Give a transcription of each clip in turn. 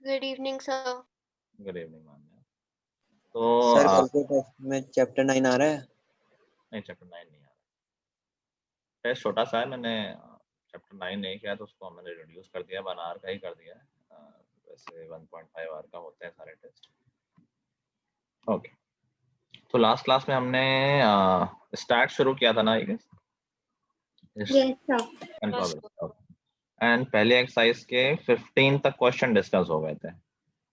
Good evening sir. Good evening Manya. तो sir कल के टेस्ट में चैप्टर 9 आ रहा है? नहीं, चैप्टर 9 नहीं आ रहा। टेस्ट छोटा सा है, मैंने चैप्टर 9 नहीं किया तो उसको मैंने रिड्यूस कर दिया, 1 आवर का ही कर दिया है। वैसे 1.5 आवर का होते हैं सारे टेस्ट। ओके, तो लास्ट क्लास में हमने स्टार्ट शुरू किया था ना, आई गेस। एंड पहले एक्सरसाइज के 15 तक क्वेश्चन डिस्कस हो गए थे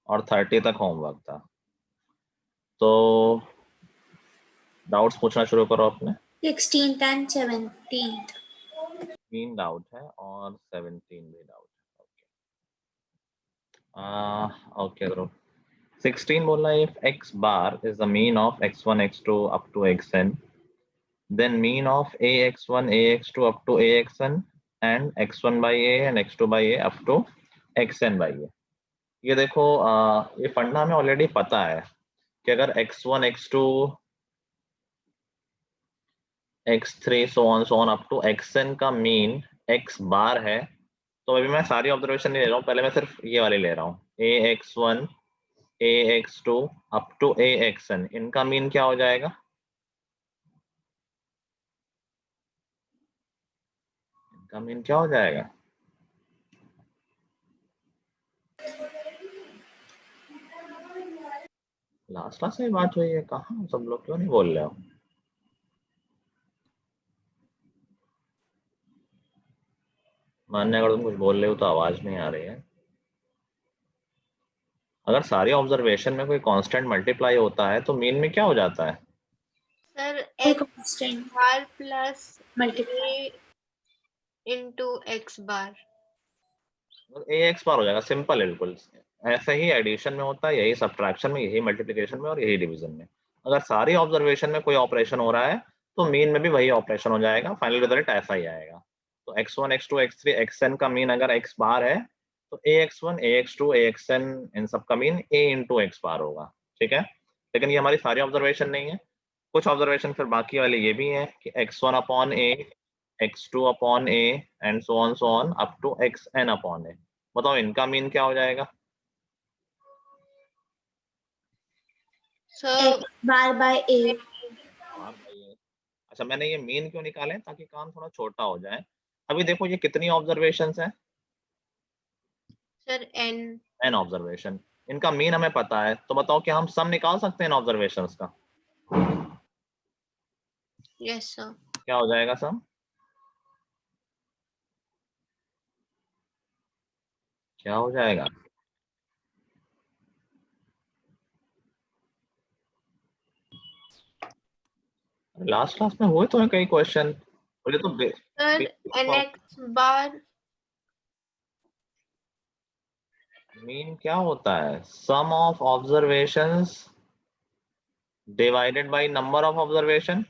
और 30 तक होमवर्क था। तो डाउट्स पूछना शुरू करो अपने। 16th and 17th 3 डाउट है और 17 भी डाउट है। ओके करो। 16 बोला, if x bar is the mean of x1 x2 up to xn, then mean of ax1 ax2 up to axn and x1 by a and x2 by a up to xn by a। ये देखो, ये फंडा हमें already पता है कि अगर x1 x2 x3 so on up to xn का मीन x बार है, तो अभी मैं सारी ऑब्जर्वेशन नहीं ले रहा हूँ, पहले मैं सिर्फ ये वाली ले रहा हूँ, ax1 ax2 up to axn, इनका मीन क्या हो जाएगा? इनका मीन क्या हो जाएगा? लास्ट क्लास में बात हुई है, कहाँ सब लोग क्यों नहीं बोल रहे हो? मानने अगर तुम कुछ बोल रहे हो तो आवाज नहीं आ रही है। अगर सारी ऑब्जर्वेशन में कोई कांस्टेंट मल्टीप्लाई होता है तो मीन में क्या हो जाता है? सर एक x constant bar plus multiply a into x bar. ax बार हो जाएगा, सिंपल है बिल्कुल। ऐसे ही एडिशन में होता है, यही सब्ट्रैक्शन में, यही मल्टीप्लिकेशन में और यही डिवीजन में। अगर सारी ऑब्जर्वेशन में कोई ऑपरेशन हो रहा है तो मीन में भी वही ऑपरेशन हो जाएगा, फाइनल रिजल्ट ऐसा ही आएगा। तो x1 x2 x3 xn का मीन अगर x बार है तो ax1 ax2 axn इन सब का मीन a इंटू x बार होगा, ठीक है। लेकिन ये हमारी सारी ऑब्जर्वेशन नहीं है, कुछ ऑब्जर्वेशन फिर बाकी वाले ये भी है कि x1 upon a x2 upon a and so on up to xn upon a। बताओ इनका मीन क्या हो जाएगा? Sir x bar by a अच्छा, मैंने ये मीन क्यों निकाले ताकि काम थोड़ा छोटा हो जाए। अभी देखो ये कितनी ऑब्जर्वेशंस हैं? Sir n n observation. इनका मीन हमें पता है, तो बताओ क्या हम सम निकाल सकते हैं इन ऑब्जर्वेशंस का? Yes sir. क्या हो जाएगा सम? क्या हो जाएगा? लास्ट क्लास में हुए तो हैं कई क्वेश्चन, बोले तो सर nx बार मीन क्या होता है? Sum of observations divided by number of observation.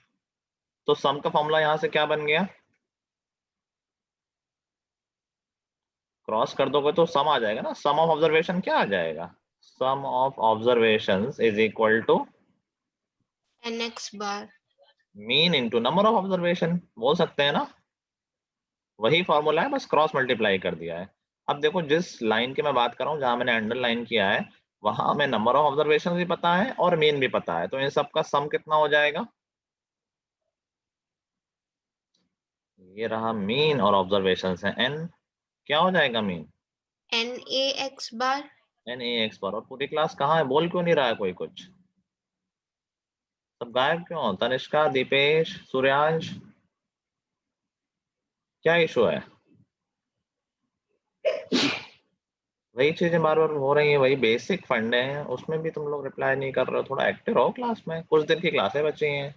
तो सम का फॉर्मूला यहां से क्या बन गया? क्रॉस कर दोगे तो सम आ जाएगा ना। सम ऑफ ऑब्जर्वेशन क्या आ जाएगा? Sum of observations is equal to nx bar mean into number of observation, बोल सकते हैं ना। वही फॉर्मूला है, बस क्रॉस मल्टीप्लाई कर दिया है। अब देखो जिस लाइन की मैं बात कर रहा हूँ, जहां मैंने अंडरलाइन किया है, वहां हमें नंबर ऑफ ऑब्जर्वेशन भी पता है और मीन भी पता है, तो इन सब का सम कितना हो जाएगा? ये रहा मीन और ऑब्जर्वेशंस है n, क्या हो जाएगा मीन? nax बार nax पर। और पूरी क्लास कहाँ है? बोल क्यों नहीं रहा है कोई कुछ? सब गायब क्यों? तनिष्का, दीपेश, सूर्यांश, क्या इशू है? वही चीजें बार बार हो रही हैं, वही बेसिक फंडे हैं, उसमें भी तुम लोग रिप्लाई नहीं कर रहे हो। थोड़ा एक्टिव रहो क्लास में, कुछ दिन की क्लासें बची हैं।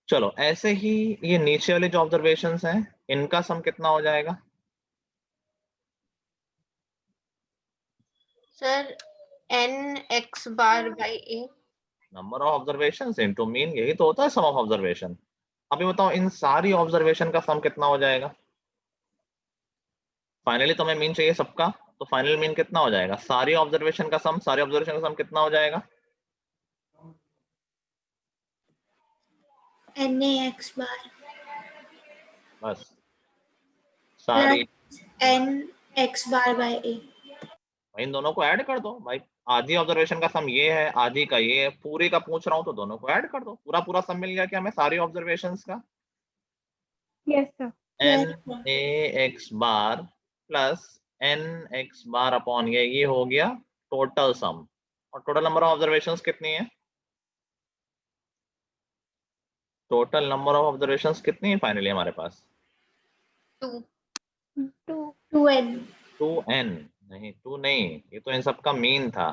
चलो ऐसे ही ये नीचे वाले जो ऑब्जर्वेशंस हैं, इनका सम कितना हो जाएगा? Sir nx bar by a। Number of observations into mean, यही तो होता है सम ऑफ ऑब्जर्वेशन। अभी बताओ इन सारी ऑब्जर्वेशन का सम कितना हो जाएगा? फाइनली तुम्हें मीन चाहिए सबका, तो फाइनल मीन कितना हो जाएगा? सारी ऑब्जर्वेशन का सम, सारी ऑब्जर्वेशन का सम कितना हो जाएगा? nax bar बस सारी plus n x bar by a इन दोनों को ऐड कर दो भाई, आधी ऑब्जर्वेशन का सम ये है, आधी का ये है, पूरी का पूछ रहा हूँ तो दोनों को ऐड कर दो, पूरा पूरा सम मिल गया क्या हमें सारी ऑब्जर्वेशंस का? Yes sir. N Yes, sir. A x bar plus n x bar upon ये हो गया टोटल सम। और टोटल नंबर ऑफ ऑब्जर्वेशंस कितनी है? टोटल नंबर ऑफ ऑब्जर्वेशंस कितनी है फाइनली हमारे पास? 2 2n. 2n नहीं, 2 नहीं, ये तो इन सब का मीन था।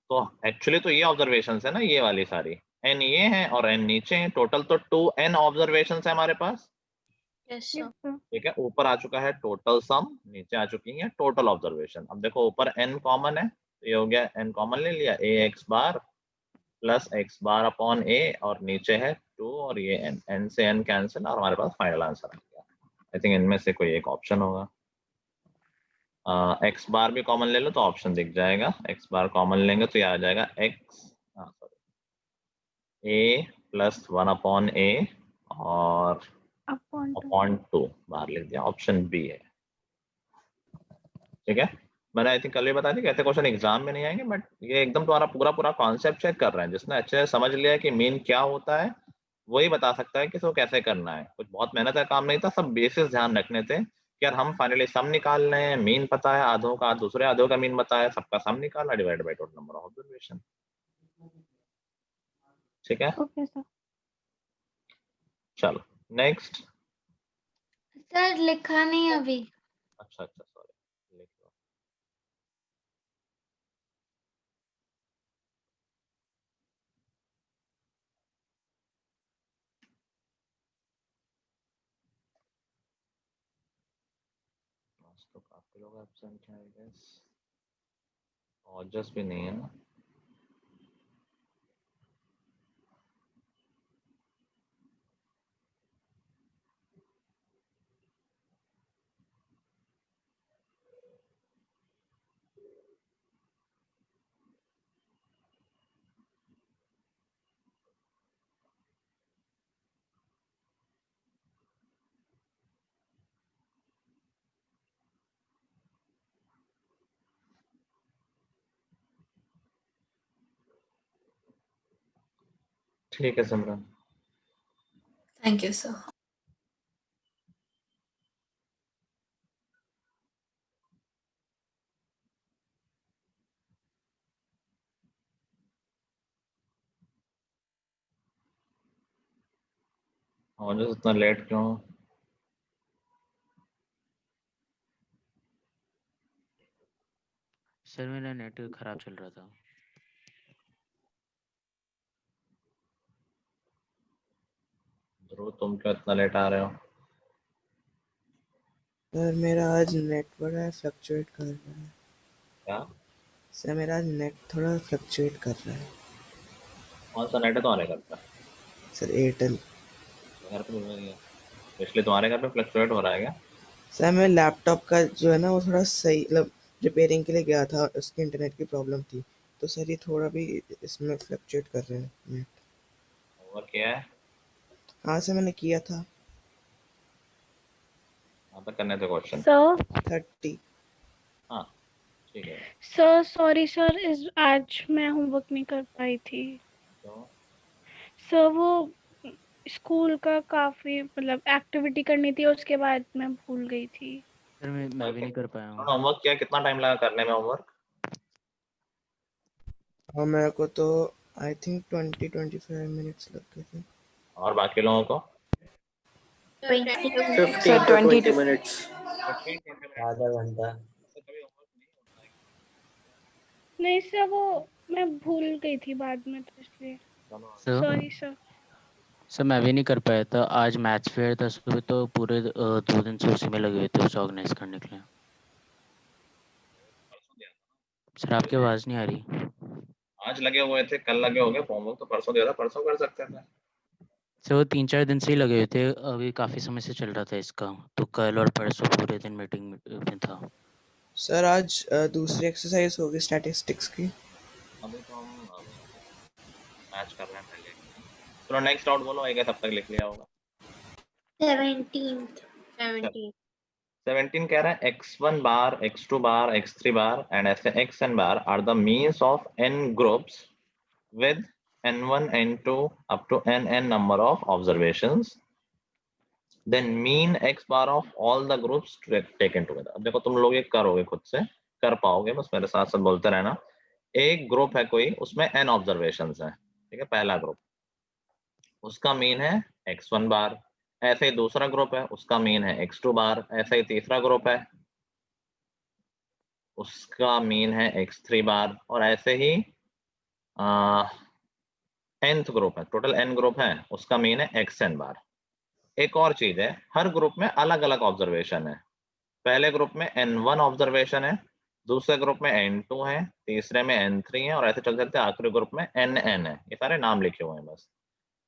तो एक्चुअली तो ये ऑब्जर्वेशंस है ना, ये वाली सारी, n ये है और n नीचे है, टोटल तो 2n ऑब्जर्वेशंस है हमारे पास। Yes sir. Yes sir. ठीक है, ऊपर आ चुका है टोटल सम, नीचे आ चुकी है टोटल ऑब्जर्वेशन। अब देखो ऊपर n कॉमन है, तो ये हो गया n कॉमन ले लिया, a x bar plus x bar upon a, और नीचे है 2 और ये n से n कैंसिल, और हमारे पास फाइनल आंसर आ गया। आई थिंक इनमें से कोई एक ऑप्शन होगा। एक्स बार भी कॉमन ले लो तो ऑप्शन दिख जाएगा, एक्स बार कॉमन लेंगे तो ये आ जाएगा एक्स ए प्लस 1 अपॉन ए और अपॉन 2 बाहर लिख दिया, ऑप्शन बी है। ठीक है, मैंने आई थिंक कल भी बता दी ऐसे क्वेश्चन एग्जाम में नहीं आएंगे, बट ये एकदम तुम्हारा पूरा पूरा कॉन्सेप्ट चेक कर रहे हैं। जिसने अच्छे से समझ लिया है कि मीन क्या होता है वही बता सकता है कि इसको कैसे करना है। कुछ बहुत मेहनत का काम नहीं था, सब बेसिस ध्यान रखने थे कि यार हम फाइनली सम निकाल रहे हैं, मीन पता है आधों का, दूसरे आधों का मीन पता है, सबका सम निकालना divide by total number of observation. ठीक है, ओके सर। चलो नेक्स्ट। सर लिखा नहीं अभी। अच्छा सॉरी, लिख लो। आज तो काफी लोग एब्सेंट हैं आई गेस, और जस्ट भी नहीं है ना। ठीक है सिमरन। Thank you, sir. और जो इतना लेट क्यों? सर मेरा नेट खराब चल रहा था। ध्रुव तुम क्यों इतना लेट आ रहे हो? सर मेरा आज नेट बड़ा फ्लक्चुएट कर रहा है। क्या? सर मेरा आज नेट थोड़ा फ्लक्चुएट कर रहा है। कौन सा नेट है तुम्हारे घर का? Sir Airtel. घर पे मिल रही है, इसलिए तुम्हारे घर पे फ्लक्चुएट हो रहा है क्या? सर मेरे लैपटॉप का जो है ना वो थोड़ा सही मतलब रिपेयरिंग के लिए गया था, उसकी इंटरनेट की प्रॉब्लम थी, तो सर ये थोड़ा भी इसमें फ्लक्चुएट कर रहे हैं नेट। होमवर्क किया है? हाँ सर मैंने किया था। कहाँ तक करने थे क्वेश्चन? सर 30। हाँ ठीक है। सर सॉरी सर, इस आज मैं होमवर्क नहीं कर पाई थी। तो सर वो स्कूल का काफी मतलब एक्टिविटी करनी थी, उसके बाद मैं भूल गई थी। सर मैं भी नहीं कर पाया हूँ। होमवर्क किया, कितना टाइम लगा करने में होमवर्क? हाँ मेरे को तो आई थिंक 20-25 मिनट्स लग गए थे। और बाकी लोगों को? 20 15 to 20 minutes. आधा घंटा। नहीं सर वो मैं भूल गई थी बाद में, तो इसलिए सॉरी सर। सर मैं भी नहीं कर पाया था, आज मैथ्स फेयर था सुबह, तो पूरे 2 दिन से उसी में लगे हुए थे उसे ऑर्गेनाइज करने के लिए। सर आपकी आवाज़ नहीं आ रही। आज लगे हुए थे, कल लगे होंगे, होमवर्क तो परसों दिया था, परसों कर सकते थे। सर वो 3-4 दिन से ही लगे हुए थे, अभी काफ़ी समय से चल रहा था इसका, तो कल और परसों पूरे दिन मीटिंग में था। सर आज दूसरी एक्सरसाइज होगी स्टैटिस्टिक्स की। अभी तो हम मैच कर रहे हैं पहले। चलो नेक्स्ट आउट बोलो, आई गेस अब तक लिख लिया होगा। 17th. 17 17 कह रहा है x1 bar, x2 bar, x3 bar and ऐसे xn bar are the means of n groups with n1, n2 up to nn number of observations. Then mean x bar of all the groups taken together. अब देखो तुम लोग ये करोगे, खुद से कर पाओगे, बस मेरे साथ साथ बोलते रहना। एक ग्रुप है कोई, उसमें n ऑब्जर्वेशंस हैं, ठीक है, पहला ग्रुप, उसका मीन है x1 बार। ऐसे ही दूसरा ग्रुप है, उसका मीन है x2 बार। ऐसे ही तीसरा ग्रुप है, उसका मीन है x3 बार। और ऐसे ही nth ग्रुप है, टोटल n ग्रुप है, उसका मीन है xn बार। एक और चीज है, हर ग्रुप में अलग अलग ऑब्जर्वेशन है। पहले ग्रुप में n1 ऑब्जर्वेशन है, दूसरे ग्रुप में n2 है, तीसरे में n3 है, और ऐसे चल चलते आखिरी ग्रुप में nn है। ये सारे नाम लिखे हुए हैं बस।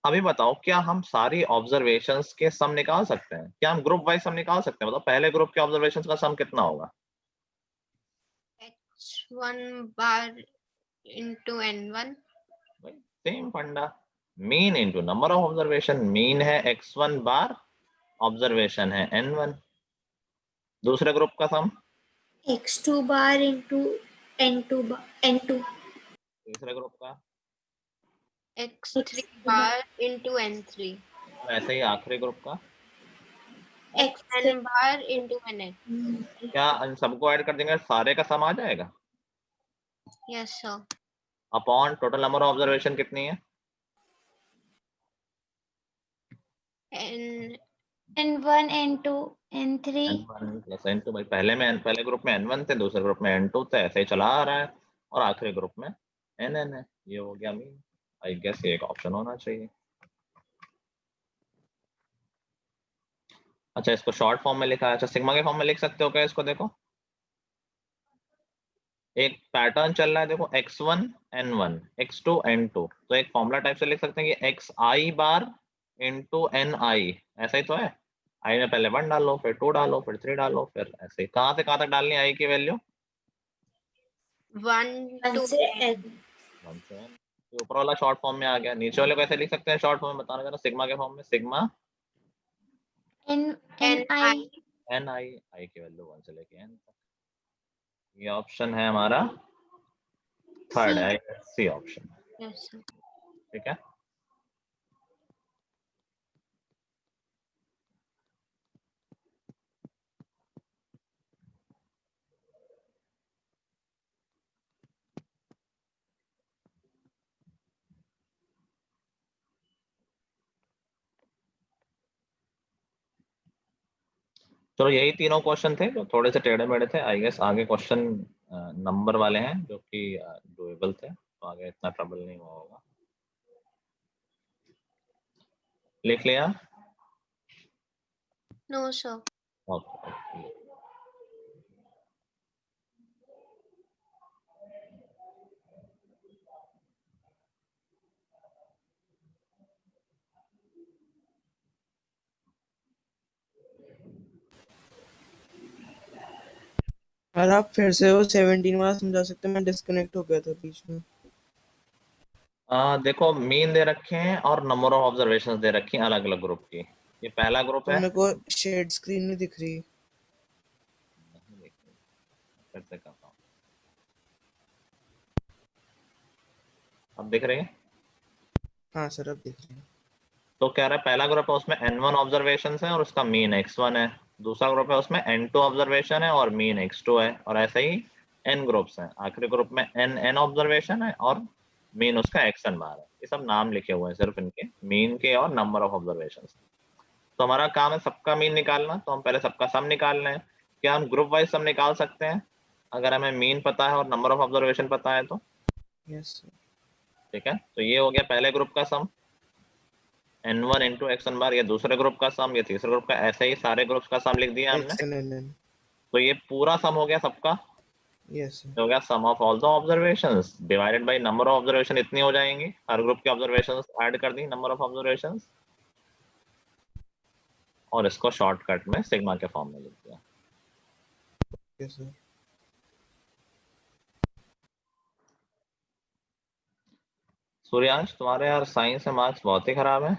अभी बताओ, क्या हम सारी ऑब्जर्वेशंस के सम निकाल सकते हैं? क्या हम ग्रुप वाइज सम निकाल सकते हैं? बताओ, पहले ग्रुप के ऑब्जर्वेशंस का सम कितना होगा? x1 bar into n1. Same funda, mean into number of observation. Mean है x1 बार, ऑब्जर्वेशन है n1। दूसरे ग्रुप का सम x2 bar into n2 bar n2. तीसरे ग्रुप का, x3 bar into n3. और ऐसे ही आखिरी ग्रुप का। xn bar into nn. क्या इन सबको ऐड कर देंगे, सारे का सम आ जाएगा? Yes sir. Upon total number of observation कितनी है? n1 n2 n3 n1 plus n2। भाई पहले ग्रुप में n1 थे, दूसरे ग्रुप में n2 थे, ऐसे ही चला आ रहा है, और आखिरी ग्रुप में nn है। ये हो गया मीन। आई गेस ये एक ऑप्शन होना चाहिए। अच्छा, इसको शॉर्ट फॉर्म में लिखा है। अच्छा, सिग्मा के फॉर्म में लिख सकते हो क्या इसको? देखो, एक पैटर्न चल रहा है, देखो x1 n1 x2 n2, तो एक फॉर्मूला टाइप से लिख सकते हैं कि xi बार इंटू ni। ऐसा ही तो है। आई में पहले 1 डालो, फिर 2 डालो, फिर 3 डालो, फिर ऐसे ही। कहाँ से कहाँ तक डालनी है आई की वैल्यू? 1 to से n. 1 से n। तो ऊपर वाला शॉर्ट फॉर्म में आ गया। नीचे वाले को कैसे लिख सकते हैं शॉर्ट फॉर्म में? बताना जरा। सिग्मा के फॉर्म में सिग्मा ni ni, आई की वैल्यू 1 से लेके n तक। ये ऑप्शन है हमारा थर्ड है, सी ऑप्शन। Yes sir. ठीक है। चलो, यही तीनों क्वेश्चन थे जो थोड़े से टेढ़े मेढ़े थे। आई गेस आगे क्वेश्चन नंबर वाले हैं जो कि डुएबल थे, तो आगे इतना ट्रबल नहीं हुआ होगा। लिख लिया? No sir. ओके। और आप फिर से वो 17 वाला समझा सकते हैं? मैं डिस्कनेक्ट हो गया था बीच में। देखो, मीन दे रखे हैं और नंबर ऑफ ऑब्जर्वेशंस दे रखी हैं अलग अलग ग्रुप की। ये पहला ग्रुप तो है। मेरे को शेड स्क्रीन नहीं दिख रही। फिर से करता हूँ, अब दिख रही है? हाँ सर, अब दिख रही है। तो कह रहा है पहला ग्रुप है, उसमें n1 ऑब्जर्वेशंस है और उसका मीन x1 है। दूसरा ग्रुप है, उसमें n2 ऑब्जर्वेशन है और मीन x2 है। और ऐसे ही n ग्रुप्स हैं। आखिरी ग्रुप में n ऑब्जर्वेशन है और मीन उसका xn बार है। ये सब नाम लिखे हुए हैं सिर्फ इनके, मीन के और नंबर ऑफ ऑब्जर्वेशंस। तो हमारा काम है सबका मीन निकालना, तो हम पहले सबका सम निकाल लें। क्या हम ग्रुप वाइज सम निकाल सकते हैं अगर हमें मीन पता है और नंबर ऑफ ऑब्जर्वेशन पता है तो? Yes sir. ठीक है, तो ये हो गया पहले ग्रुप का सम, n1 इंटू xn बार। ये दूसरे ग्रुप का सम, ये तीसरे ग्रुप का। ऐसे ही सारे ग्रुप्स का सम लिख दिया हमने। XNNN। तो ये पूरा सम हो गया सबका। Yes sir. हो गया sum of all the observations divided by number of observation. इतनी हो जाएंगी, हर ग्रुप के ऑब्जर्वेशंस ऐड कर दी, नंबर ऑफ ऑब्जर्वेशंस, और इसको शॉर्टकट में सिग्मा के फॉर्म में लिख दिया। Yes sir. सूर्यांश, तुम्हारे यार साइंस में मार्क्स बहुत ही खराब है।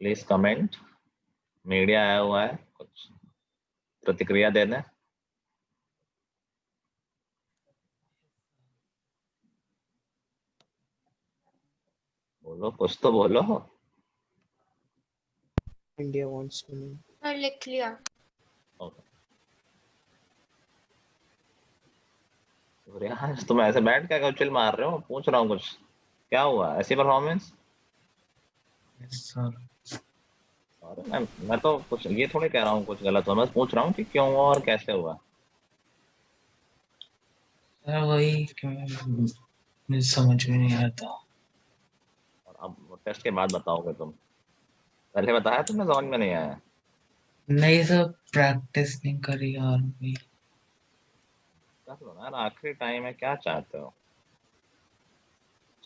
Please comment. मीडिया आया हुआ है, कुछ प्रतिक्रिया दे दें। बोलो, कुछ तो बोलो। India wants to know. Sir लिख लिया। ओके, सूर्यांश तुम ऐसे बैठ क्या चिल मार रहे हो? पूछ रहा हूँ कुछ, क्या हुआ? ऐसी परफॉर्मेंस? और मैं तो कुछ ये थोड़ी कह रहा हूँ कुछ गलत हुआ, मैं पूछ रहा हूँ कि क्यों हुआ और कैसे हुआ। सर वही मुझे समझ में नहीं आता। और अब टेस्ट के बाद बताओगे तुम? पहले बताया तुमने, समझ में नहीं आया? नहीं सर, प्रैक्टिस नहीं करी यार भाई। कर लो ना यार, आखिरी टाइम है, क्या चाहते हो?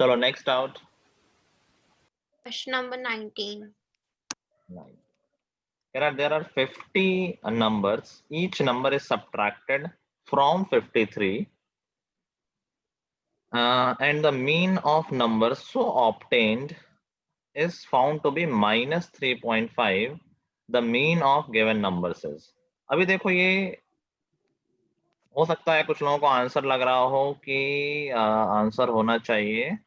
चलो next out. Question number 19। There are 50 numbers. Each number is subtracted from 53, and the mean of numbers so obtained is found to be minus 3.5. The mean of given numbers is. अभी देखो, ये हो सकता है कुछ लोगों को आंसर लग रहा हो कि आंसर होना चाहिए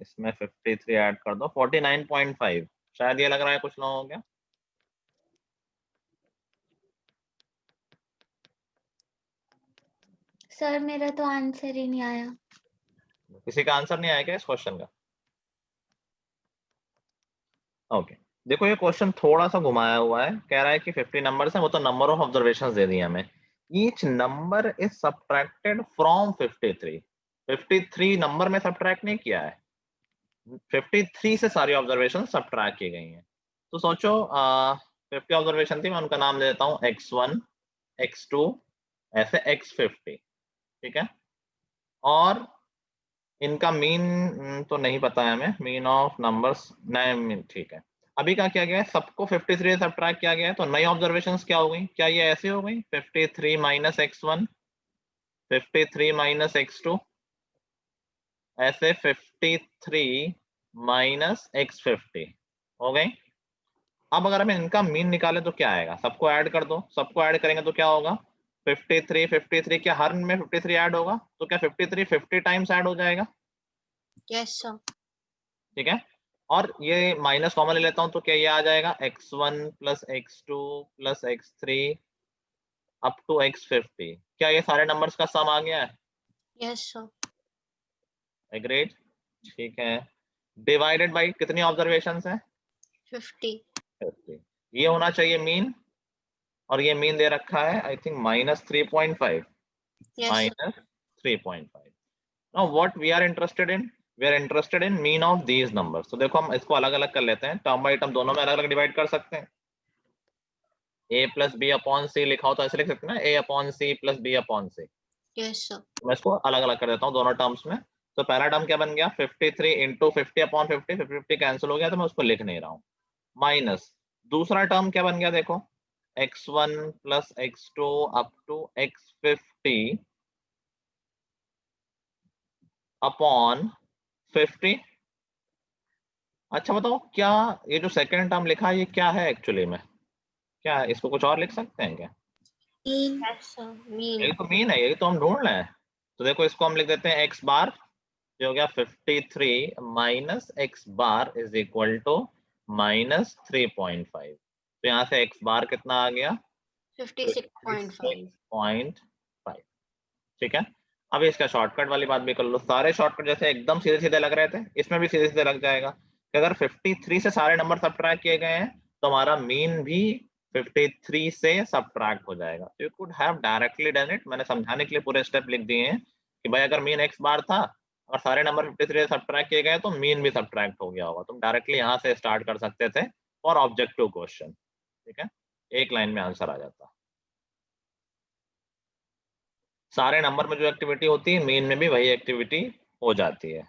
इसमें 53 ऐड कर दो 49.5, शायद ये लग रहा है कुछ लोगों को। क्या सर मेरा तो आंसर ही नहीं आया। किसी का आंसर नहीं आया क्या इस क्वेश्चन का? ओके, देखो ये क्वेश्चन थोड़ा सा घुमाया हुआ है, कह रहा है कि 50 नंबर्स हैं, वो तो नंबर ऑफ ऑब्जर्वेशंस दे दिए हमें। Each number is subtracted from 53। 53 number में सब्ट्रैक्ट नहीं किया है, 53 से सारी ऑब्जर्वेशन सब्ट्रैक्ट की गई हैं। तो सोचो 50 ऑब्जर्वेशन थी, मैं उनका नाम ले देता हूँ x1, x2, ऐसे x50, ठीक है। और इनका मीन तो नहीं पता है हमें, मीन ऑफ नंबर्स नहीं, ठीक है। अभी क्या किया गया है, सबको 53 से सब्ट्रैक्ट किया गया है, तो नई ऑब्जर्वेशंस क्या हो गई? क्या ये ऐसे हो गई 53 माइनस x1, 53 माइनस x2, ऐसे 53 माइनस x50 हो गई। अब अगर हम इनका मीन निकालें तो क्या आएगा? सबको ऐड कर दो, सबको ऐड करेंगे तो क्या होगा? 53 क्या हर में 53 ऐड होगा? तो क्या 53 50 टाइम्स ऐड हो जाएगा? Yes sir. ठीक है। और ये माइनस कॉमन ले लेता हूं तो क्या ये आ जाएगा x1 plus x2 plus x3 up to x50। क्या ये सारे नंबर्स का सम आ गया है? Yes sir. एग्रीड, ठीक है। डिवाइडेड बाय कितनी ऑब्जर्वेशंस हैं? 50। 50। ये होना चाहिए मीन, और ये मीन दे रखा है I think minus 3.5, yes minus 3.5। Now what we are interested in, we are interested in mean of these numbers. तो देखो हम इसको अलग अलग कर लेते हैं, टर्म बाई टर्म दोनों में अलग अलग डिवाइड कर सकते हैं। a plus b upon c लिखा हो तो ऐसे लिख सकते हैं ना, a upon c plus b upon c. Yes sir. मैं इसको अलग अलग कर देता हूँ दोनों टर्म्स में। तो पहला टर्म क्या बन गया 53 इंटू 50 अपॉन 50, 50 कैंसिल हो गया तो मैं उसको लिख नहीं रहा हूँ, माइनस दूसरा टर्म क्या बन गया देखो x1 plus x2 up to x50 upon 50। अच्छा बताओ, क्या ये जो सेकेंड टर्म लिखा है ये क्या है एक्चुअली में? क्या है? इसको कुछ और लिख सकते हैं क्या? मीन। Yes sir. मीन। यही तो मीन है, यही तो हम ढूंढ रहे हैं। तो देखो इसको हम लिख देते हैं x बार, जो हो गया 53 minus x bar is equal to minus 3.5। तो यहाँ से x बार कितना आ गया? 56.5। 56.5, ठीक है। अब इसका शॉर्टकट वाली बात भी कर लो, सारे शॉर्टकट जैसे एकदम सीधे सीधे लग रहे थे, इसमें भी सीधे सीधे लग जाएगा कि अगर 53 से सारे नंबर सब्ट्रैक्ट किए गए हैं तो हमारा मीन भी 53 से सब्ट्रैक्ट हो जाएगा। You could have directly done it, मैंने समझाने के लिए पूरे स्टेप लिख दिए हैं कि भाई अगर मीन x बार था और सारे नंबर 53 से सब्ट्रैक्ट किए गए तो मीन भी सब्ट्रैक्ट हो गया होगा। तुम डायरेक्टली यहाँ से स्टार्ट कर सकते थे फॉर ऑब्जेक्टिव क्वेश्चन, ठीक है, एक लाइन में आंसर आ जाता। सारे नंबर में जो एक्टिविटी होती है मीन में भी वही एक्टिविटी हो जाती है।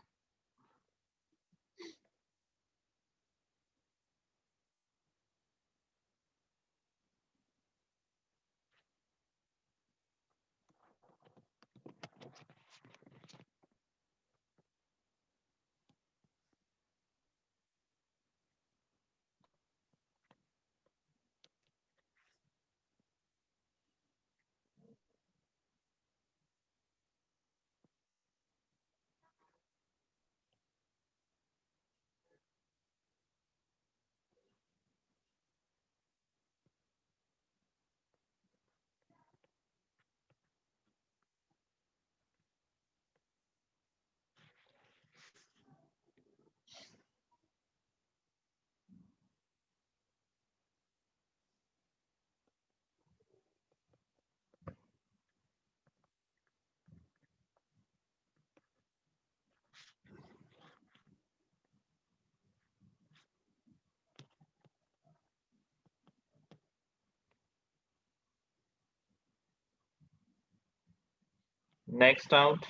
Next out.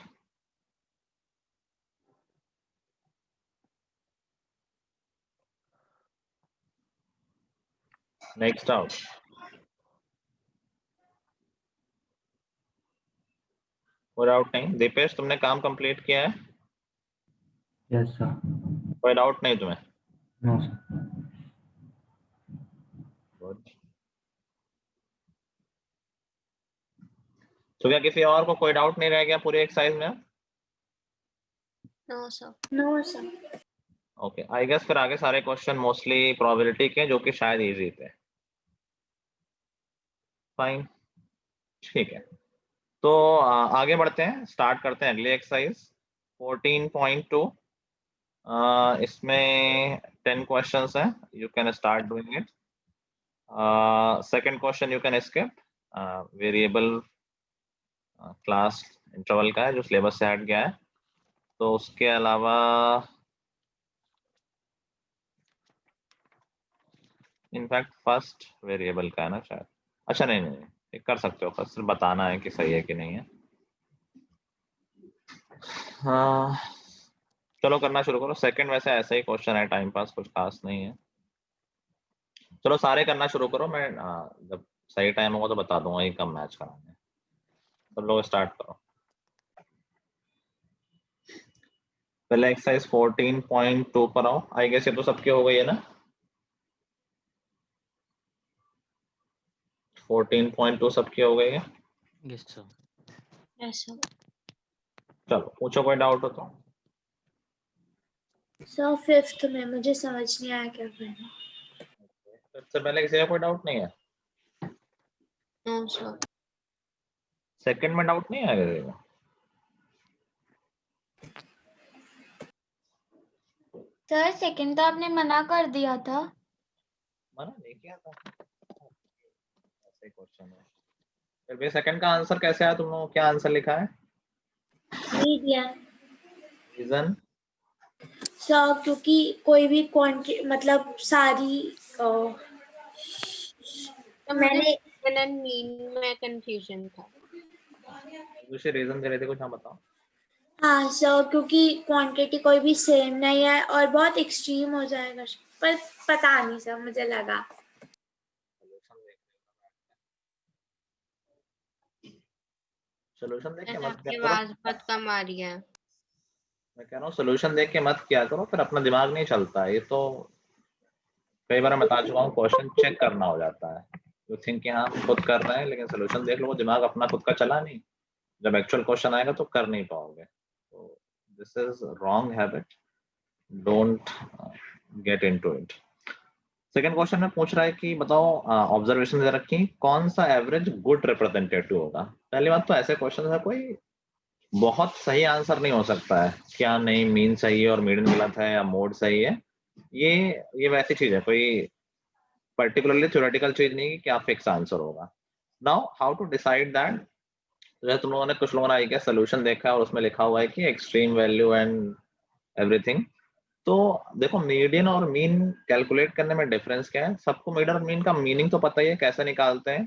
Next out. कोई डाउट नहीं? दीपेश, तुमने काम कंप्लीट किया है? Yes sir. कोई डाउट नहीं तुम्हें? No sir. गुड। तो क्या किसी और को कोई डाउट नहीं रह गया पूरे एक्सरसाइज में? No sir. No, sir. Okay, I guess फिर आगे सारे क्वेश्चन मोस्टली प्रोबेबिलिटी के, जो कि शायद इजी थे। फाइन, ठीक है। तो आगे बढ़ते हैं, स्टार्ट करते हैं अगली एक्सरसाइज 14.2। इसमें 10 क्वेश्चंस हैं, you can start doing it. Second question you can skip, variable class interval का है जो सिलेबस से हट गया है। तो उसके अलावा इनफैक्ट फर्स्ट वेरिएबल का है ना शायद। अच्छा नहीं नहीं, ये कर सकते हो, फर्स्ट सिर्फ बताना है कि सही है कि नहीं है। हाँ चलो करना शुरू करो। सेकंड वैसे ऐसा ही क्वेश्चन है, टाइम पास, कुछ खास नहीं है। चलो सारे करना शुरू करो, मैं जब सही टाइम होगा तो बता दूंगा ये कब मैच कराना है। सब लोग स्टार्ट करो। पहले एक्सरसाइज 14.2 पर आओ। आई गेस ये तो सबके हो गई है ना? 14.2 सबके हो गई है? Yes sir. Yes sir. चलो पूछो, कोई डाउट हो तो। सर फिफ्थ में मुझे समझ नहीं आया क्या करना। सबसे पहले किसी का कोई डाउट नहीं है? No sir. सेकंड में डाउट नहीं आएगा किसी को? सर सेकंड तो आपने मना कर दिया था। मना नहीं किया था, ऐसे क्वेश्चन है। फिर भी सेकंड का आंसर कैसे आया? तुम लोगों क्या आंसर लिखा है? मीडियन। रीजन? सर क्योंकि कोई भी क्वांटिटी मतलब सारी मैंने मीन में कंफ्यूजन था। दूसरे रीजन दे रहे थे कुछ, हाँ बताओ। हाँ सर क्योंकि क्वांटिटी कोई भी सेम नहीं है और बहुत एक्सट्रीम हो जाएगा, पर पता नहीं सर, मुझे लगा। सोल्यूशन देख के मत आपकी किया आवाज करो। बहुत कम आ रही है। मैं कह रहा हूँ सोल्यूशन देख के मत किया करो, फिर अपना दिमाग नहीं चलता है। ये तो कई बार मैं बता चुका हूँ, क्वेश्चन चेक करना हो जाता है। यू थिंक कि हाँ हम खुद कर रहे हैं, लेकिन सोल्यूशन देख लो, दिमाग अपना खुद का चला नहीं, जब एक्चुअल क्वेश्चन आएगा तो कर नहीं पाओगे। तो this is wrong habit, don't get into it. Second question में पूछ रहा है कि बताओ, ऑब्जर्वेशन दे रखी कौन सा एवरेज गुड रिप्रेजेंटेटिव होगा। पहली बात तो ऐसे क्वेश्चन है कोई बहुत सही आंसर नहीं हो सकता है, क्या नहीं मीन सही है और मीडियन गलत है या मोड सही है। ये वैसी चीज है, कोई पर्टिकुलरली थ्योरेटिकल चीज नहीं कि क्या फिक्स आंसर होगा। Now how to decide that. तो तुम लोगों ने, कुछ लोगों ने आई क्या सोल्यूशन देखा है और उसमें लिखा हुआ है कि एक्सट्रीम वैल्यू एंड एवरीथिंग। तो देखो मीडियन और मीन कैलकुलेट करने में डिफरेंस क्या है। सबको मीडियन और मीन का मीनिंग तो पता ही है, कैसे निकालते हैं।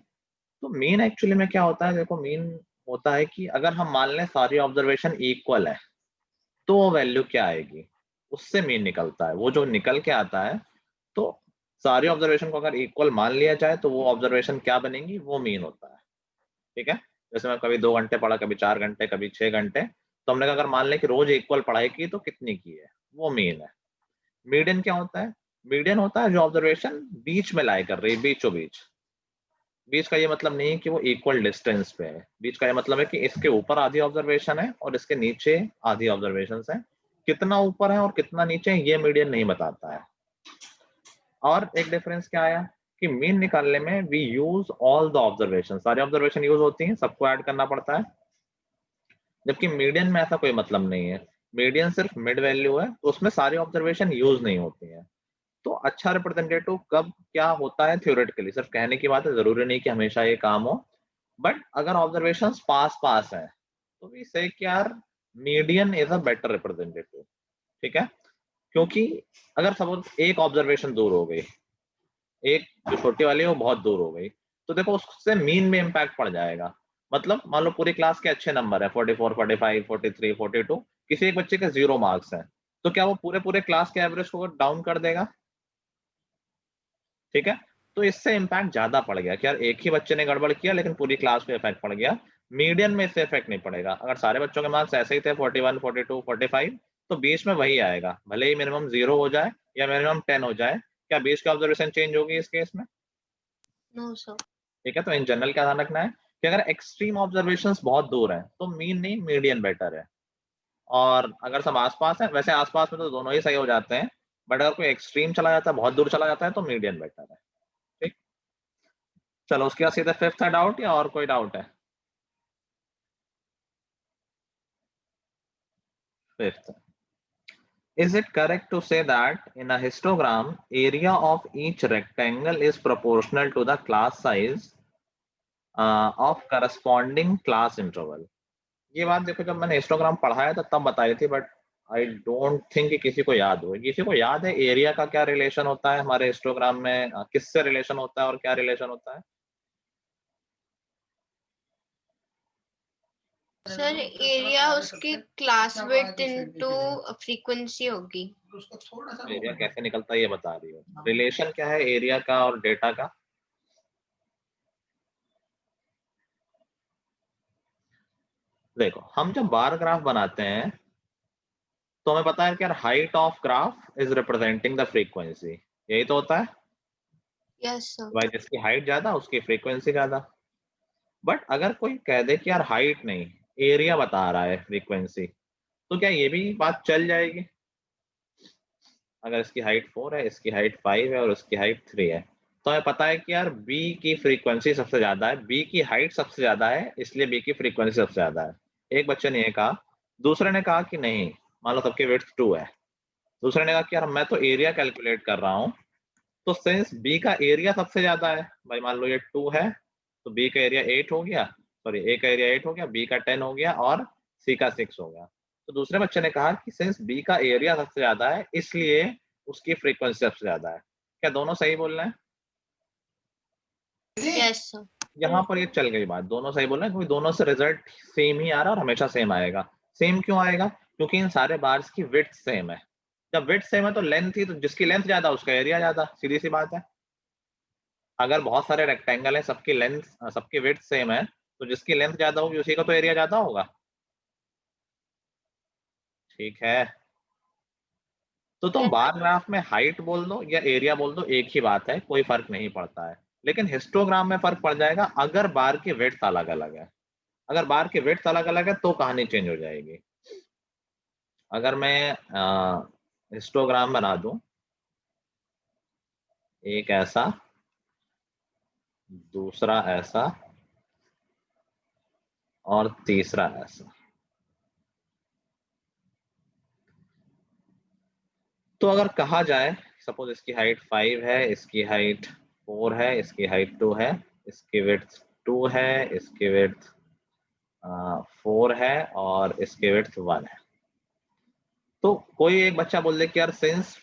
तो मीन एक्चुअली में क्या होता है, देखो मीन होता है कि अगर हम मान लें सारी ऑब्जर्वेशन इक्वल है तो वो वैल्यू क्या आएगी, उससे मीन निकलता है। वो जो निकल के आता है, तो सारी ऑब्जर्वेशन को अगर इक्वल मान लिया जाए तो वो ऑब्जर्वेशन क्या बनेगी, वो मीन होता है। ठीक है, जैसे मैं कभी 2 घंटे पढ़ा, कभी 4 घंटे, कभी 6 घंटे, तो हमने अगर मान लें कि रोज इक्वल पढ़ाई की तो कितनी की है, वो मीन है। मीडियन क्या होता है? मीडियन होता है जो ऑब्जर्वेशन बीच में लाई कर रही है, बीचों बीच। बीच का ये मतलब नहीं है कि वो इक्वल डिस्टेंस पे है, बीच का ये मतलब है कि इसके ऊपर आधी ऑब्जर्वेशन है और इसके नीचे आधी ऑब्जर्वेशन है। कितना ऊपर है और कितना नीचे है ये मीडियन नहीं बताता है। और एक डिफरेंस क्या आया कि मीन निकालने में we use all the observation, सारी ऑब्जर्वेशन यूज होती हैं, सबको ऐड करना पड़ता है। जबकि मीडियन में ऐसा कोई मतलब नहीं है, मीडियन सिर्फ मिड वैल्यू है, तो उसमें सारी ऑब्जर्वेशन यूज नहीं होती है। तो अच्छा रिप्रेजेंटेटिव कब क्या होता है थ्योरेटिकली, सिर्फ कहने की बात है, जरूरी नहीं कि हमेशा ये काम हो। बट अगर ऑब्जर्वेशन पास पास है तो वी से कि यार median is a better representative. ठीक है, क्योंकि अगर सपोज एक ऑब्जर्वेशन दूर हो गई, एक जो छोटी वाली है वो बहुत दूर हो गई, तो देखो उससे मीन में इम्पैक्ट पड़ जाएगा। मतलब मान लो पूरी क्लास के अच्छे नंबर है 44, 45, 43, 42, किसी एक बच्चे के 0 मार्क्स हैं, तो क्या वो पूरे क्लास के एवरेज को डाउन कर देगा? ठीक है, तो इससे इम्पैक्ट ज्यादा पड़ गया कि यार एक ही बच्चे ने गड़बड़ किया लेकिन पूरी क्लास पे इफेक्ट पड़ गया। मीडियन में इससे इफेक्ट नहीं पड़ेगा। अगर सारे बच्चों के मार्क्स ऐसे ही थे 41, 42, 45, तो बीच में वही आएगा, भले ही मिनिमम 0 हो जाए या मिनिमम 10 हो जाए। क्या बीच का ऑब्जर्वेशन चेंज होगी इस केस में? No sir. ठीक है, तो इन जनरल क्या ध्यान रखना है कि अगर एक्सट्रीम ऑब्जर्वेशंस बहुत दूर हैं तो मीन नहीं मीडियन बेटर है, और अगर सब आसपास है, वैसे आसपास में तो दोनों ही सही हो जाते हैं, बट अगर कोई एक्सट्रीम चला जाता है, बहुत दूर चला जाता है, तो मीडियन बेटर है। ठीक, चलो उसके बाद सीधे फिफ्थ है डाउट या और कोई डाउट है? Fifth, is it correct to say that in a histogram area of each rectangle is proportional to the class size of corresponding class interval? ये बात देखो जब मैंने हिस्टोग्राम पढ़ाया था तब बताई थी, बट आई डोंट थिंक कि किसी को याद हो। किसी को याद है एरिया का क्या रिलेशन होता है हमारे हिस्टोग्राम में, किससे रिलेशन होता है और क्या रिलेशन होता है? सर एरिया उसकी क्लास विड्थ इनटू फ्रीक्वेंसी होगी। एरिया कैसे निकलता है ये बता रही हो, रिलेशन क्या है एरिया का और डेटा का? देखो हम जब बार ग्राफ बनाते हैं तो हमें पता है कि यार height of graph is representing the frequency, यही तो होता है। Yes sir. भाई जिसकी हाइट ज्यादा उसकी फ्रीक्वेंसी ज्यादा। बट अगर कोई कह दे कि यार हाइट नहीं एरिया बता रहा है फ्रीक्वेंसी, तो क्या ये भी बात चल जाएगी? अगर इसकी हाइट 4 है, इसकी हाइट 5 है और उसकी हाइट 3 है, तो हमें पता है कि यार बी की फ्रीक्वेंसी सबसे ज्यादा है, बी की हाइट सबसे ज्यादा है, इसलिए बी की फ्रीक्वेंसी सबसे ज्यादा है। एक बच्चे ने ये कहा, दूसरे ने कहा कि नहीं, मान लो सबकी विड्थ 2 है, दूसरे ने कहा कि यार मैं तो एरिया कैलकुलेट कर रहा हूँ, तो सिंस बी का एरिया सबसे ज्यादा है, भाई मान लो ये 2 है तो बी का एरिया 8 हो गया, सॉरी ए का एरिया 8 हो गया, बी का 10 हो गया और सी का 6 हो गया। तो दूसरे बच्चे ने कहा कि सिंस बी का एरिया सबसे ज्यादा है इसलिए उसकी फ्रीक्वेंसी सबसे ज्यादा है। क्या दोनों सही बोल रहे हैं? Yes sir. यहाँ पर ये चल गई बात, दोनों सही बोल रहे हैं, क्योंकि दोनों से रिजल्ट सेम ही आ रहा है और हमेशा सेम आएगा। सेम क्यों आएगा? क्योंकि इन सारे बार्स की विड्थ सेम है। जब विड्थ सेम है तो लेंथ ही, तो जिसकी लेंथ ज्यादा उसका एरिया ज्यादा, सीधी सी बात है। अगर बहुत सारे रेक्टेंगल है, सबकी लेंथ सबकी विड्थ सेम है, तो जिसकी लेंथ ज्यादा होगी उसी का तो एरिया ज्यादा होगा। ठीक है, तो तुम बार ग्राफ में हाइट बोल दो या एरिया बोल दो, एक ही बात है, कोई फर्क नहीं पड़ता है। लेकिन हिस्टोग्राम में फर्क पड़ जाएगा अगर बार की विड्थ अलग अलग है। अगर बार की विड्थ अलग अलग है तो कहानी चेंज हो जाएगी। अगर मैं हिस्टोग्राम बना दूं, एक ऐसा, दूसरा ऐसा और तीसरा ऐसा, तो अगर कहा जाए सपोज इसकी हाइट 5 है, इसकी हाइट 4 है, इसकी हाइट 2 है, इसकी विड्थ 2 है, इसकी विड्थ 4 है और इसकी विड्थ 1 है, तो कोई एक बच्चा बोल दे कि यार सिंस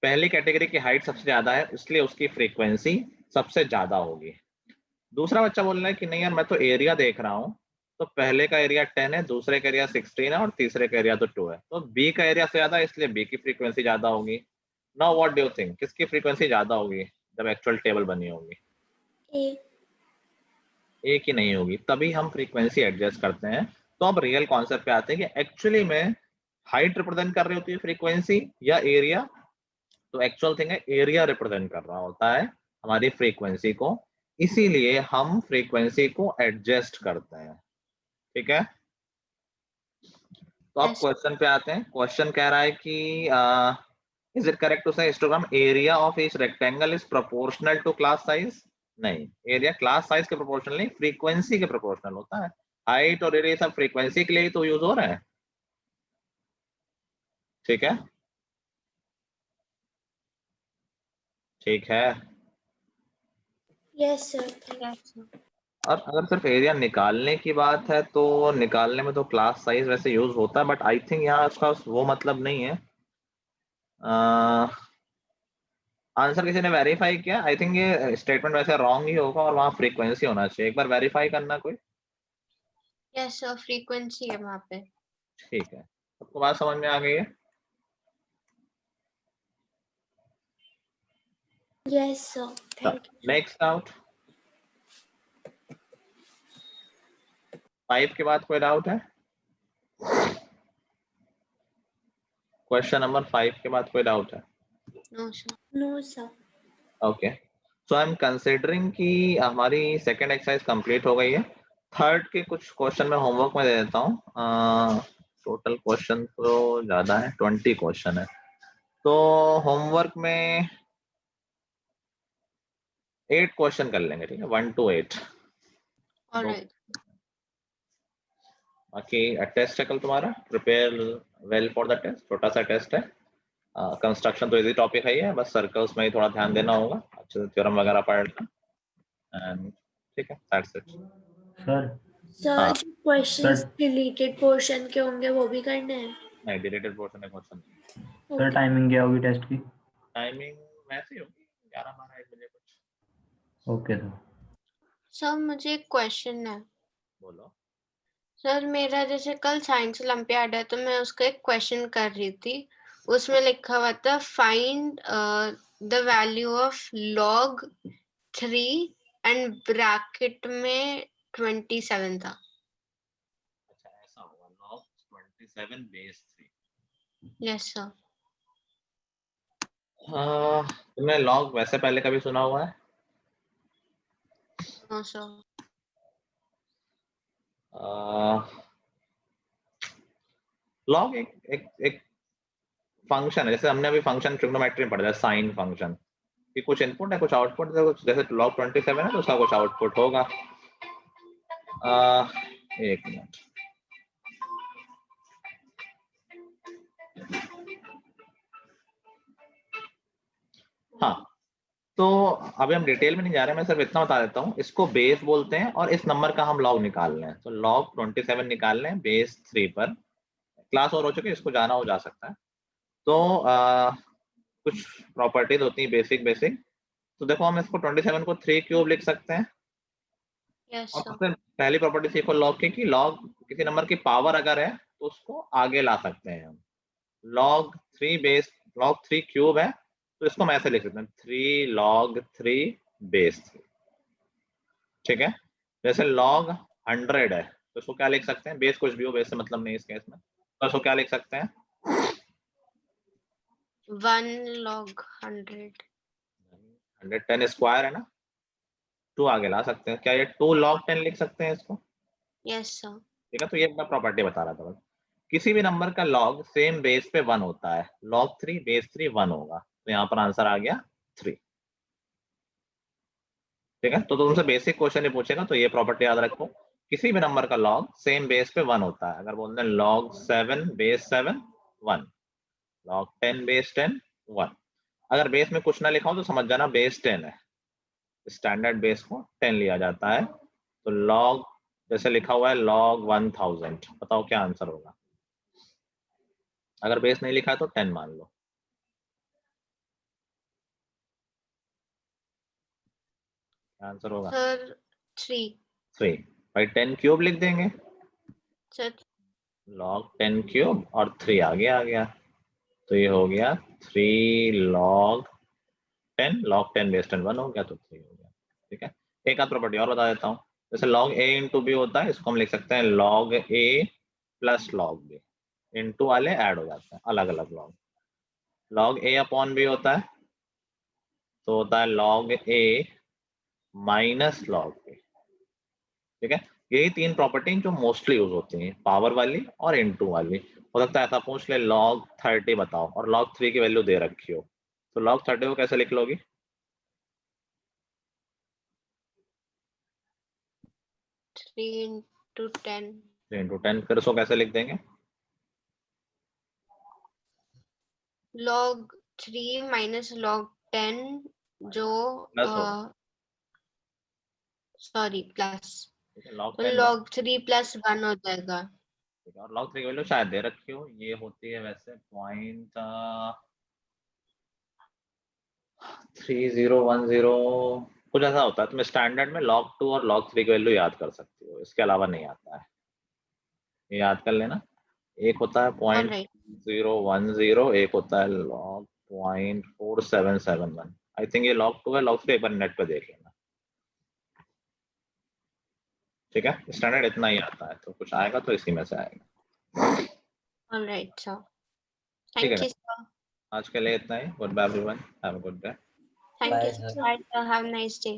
पहली कैटेगरी की हाइट सबसे ज्यादा है इसलिए उसकी फ्रीक्वेंसी सबसे ज्यादा होगी। दूसरा बच्चा बोल रहा है कि नहीं यार मैं तो एरिया देख रहा हूँ, तो पहले का एरिया 10 है, दूसरे का एरिया 16 है और तीसरे का एरिया तो 2 है, तो बी का एरिया से ज्यादा है इसलिए बी की फ्रीक्वेंसी ज्यादा होगी। Now what do you think, किसकी फ्रीक्वेंसी ज्यादा होगी जब एक्चुअल टेबल बनी होगी? एक ही नहीं होगी, तभी हम फ्रीक्वेंसी एडजस्ट करते हैं। तो अब रियल कॉन्सेप्ट पे आते हैं कि एक्चुअली में हाइट रिप्रेजेंट कर रही होती है फ्रीक्वेंसी या एरिया। तो एक्चुअल थिंग है एरिया रिप्रेजेंट कर रहा होता है हमारी फ्रीक्वेंसी को, इसीलिए हम फ्रीक्वेंसी को एडजस्ट करते हैं। ठीक है, तो अब क्वेश्चन पे आते हैं। क्वेश्चन कह रहा है कि is it correct to say histogram area of each rectangle is proportional to class size? नहीं, एरिया क्लास साइज के प्रोपोर्शनल नहीं, फ्रीक्वेंसी के प्रोपोर्शनल होता है। हाइट और एरिया सब फ्रीक्वेंसी के लिए ही तो यूज हो रहे हैं। ठीक है, ठीक है। Yes sir. और अगर सिर्फ एरिया निकालने की बात है तो निकालने में तो क्लास साइज वैसे यूज होता है, बट आई थिंक यहाँ उसका वो मतलब नहीं है। आंसर किसी ने वेरीफाई किया? आई थिंक ये स्टेटमेंट वैसे रॉन्ग ही होगा और वहाँ फ्रीक्वेंसी होना चाहिए। एक बार वेरीफाई करना कोई। यस सर, फ्रीक्वेंसी है वहाँ पे। ठीक है, सबको बात समझ में आ गई है? Yes sir, thank you. Next doubt. 5 के बाद कोई डाउट है? क्वेश्चन नंबर 5 के बाद कोई डाउट है? No sir. No sir. Okay, so I am considering कि हमारी सेकेंड एक्सरसाइज कंप्लीट हो गई है। थर्ड के कुछ क्वेश्चन मैं होमवर्क में दे देता हूँ। टोटल क्वेश्चन तो ज्यादा है, 20 क्वेश्चन है। तो होमवर्क में 8 क्वेश्चन कर लेंगे, ठीक है, 1 to 8। ऑलराइट। बाकी टेस्ट है कल तुम्हारा, prepare well for the test. छोटा सा टेस्ट है, कंस्ट्रक्शन तो इजी टॉपिक है, ये बस सर्कल्स में ही थोड़ा ध्यान देना होगा, अच्छे से थ्योरम वगैरह पढ़ना। एंड ठीक है, दैट्स इट। सर सर हाँ। जो क्वेश्चंस सर रिलेटेड पोर्शन के होंगे वो भी करने हैं? नहीं, डिलीटेड पोर्शन है क्वेश्चन। सर टाइमिंग क्या होगी टेस्ट की? टाइमिंग वैसे ही होगी, 11-12 1 बजे कुछ। Okay sir. सर मुझे एक क्वेश्चन है। बोलो। सर मेरा जैसे कल साइंस ओलंपियाड है तो मैं उसका एक क्वेश्चन कर रही थी, उसमें लिखा हुआ था find the value of log 3 and bracket में 27 था। अच्छा ऐसा होगा, log 27 base 3। Yes sir. तुमने log वैसे पहले कभी सुना हुआ है? No sir. log एक फंक्शन है, जैसे हमने अभी फंक्शन ट्रिग्नोमेट्री में पढ़ा है, साइन फंक्शन कि कुछ इनपुट है कुछ आउटपुट है, कुछ जैसे log 27 है तो उसका कुछ आउटपुट होगा। एक मिनट, हाँ, तो अभी हम डिटेल में नहीं जा रहे, मैं सिर्फ इतना बता देता हूँ, इसको बेस बोलते हैं और इस नंबर का हम लॉग निकाल रहे हैं। तो log 27 निकाल रहे हैं बेस 3 पर। क्लास और हो चुकी है, इसको जाना हो जा सकता है। तो कुछ प्रॉपर्टीज होती है बेसिक बेसिक। तो देखो हम इसको 27 को 3 क्यूब लिख सकते हैं। यस और सर। सबसे पहली प्रॉपर्टी सीखो log की, कि log किसी नंबर की पावर अगर है तो उसको आगे ला सकते हैं हम। log 3 बेस log 3 क्यूब है तो इसको हम ऐसे लिख सकते हैं 3 log 3 बेस 3। ठीक है, जैसे log 100 है तो इसको क्या लिख सकते हैं, बेस कुछ भी हो, बेस से मतलब नहीं इस केस में, तो इसको क्या लिख सकते हैं? 1 log 100। 110 स्क्वायर है ना, 2 आगे ला सकते हैं। क्या ये 2 log 10 लिख सकते हैं इसको? Yes sir. ठीक है, तो ये मैं प्रॉपर्टी बता रहा था बस। किसी भी नंबर का log सेम बेस पे 1 होता है, log 3 बेस 3 1 होगा, तो यहाँ पर आंसर आ गया 3। ठीक है, तो तुमसे बेसिक क्वेश्चन ही पूछेगा तो ये प्रॉपर्टी याद रखो, किसी भी नंबर का log सेम बेस पे 1 होता है। अगर बोलते हैं log 7 बेस 7 1, log 10 बेस 10 1। अगर बेस में कुछ ना लिखा हो तो समझ जाना बेस 10 है, स्टैंडर्ड बेस को 10 लिया जाता है। तो log जैसे लिखा हुआ है log 1000, बताओ क्या आंसर होगा? अगर बेस नहीं लिखा है तो 10 मान लो, क्या आंसर होगा? सर 3। 3 भाई 10 क्यूब लिख देंगे, सर log 10 क्यूब और 3 आगे आ गया, तो ये हो गया 3 log 10, log 10 बेस 10 1 हो गया तो 3 हो गया। ठीक है, एक आध प्रॉपर्टी और बता देता हूँ, जैसे log a इंटू बी होता है, इसको हम लिख सकते हैं log a plus log b, into वाले ऐड हो जाते हैं अलग अलग log। log a upon b होता है तो होता है log a minus log b। ठीक है, यही 3 प्रॉपर्टी जो मोस्टली यूज होती हैं, पावर वाली और इनटू वाली। हो सकता है ऐसा पूछ ले log 30 बताओ और log 3 की वैल्यू दे रखी हो, तो log 30 को कैसे लिख लोगी? 3 into 10। 3 इंटू 10, फिर उसको कैसे लिख देंगे? log 3 minus log 10 जो प्लस होगा, सॉरी प्लस, ठीक है, log तो 10 log 3 plus 1 हो जाएगा। ठीक है, और log 3 की वैल्यू शायद दे रखी हो, ये होती है वैसे पॉइंट 3010 कुछ ऐसा होता है। तुम्हें स्टैंडर्ड में log 2 और log 3 की वैल्यू याद कर सकती हो, इसके अलावा नहीं आता है, ये याद कर लेना। एक होता है Alright. 0.010, एक होता है log 0.4771। आई थिंक ये log 2 है, log 3 एक बार नेट पे देख लेना। ठीक है, स्टैंडर्ड इतना ही आता है, तो कुछ आएगा तो इसी में से आएगा। Alright, sir. ठीक है, Thank you, sir. आज के लिए इतना ही। Good bye everyone, have a good day. Thank Bye, you, sir. sir. Have a nice day.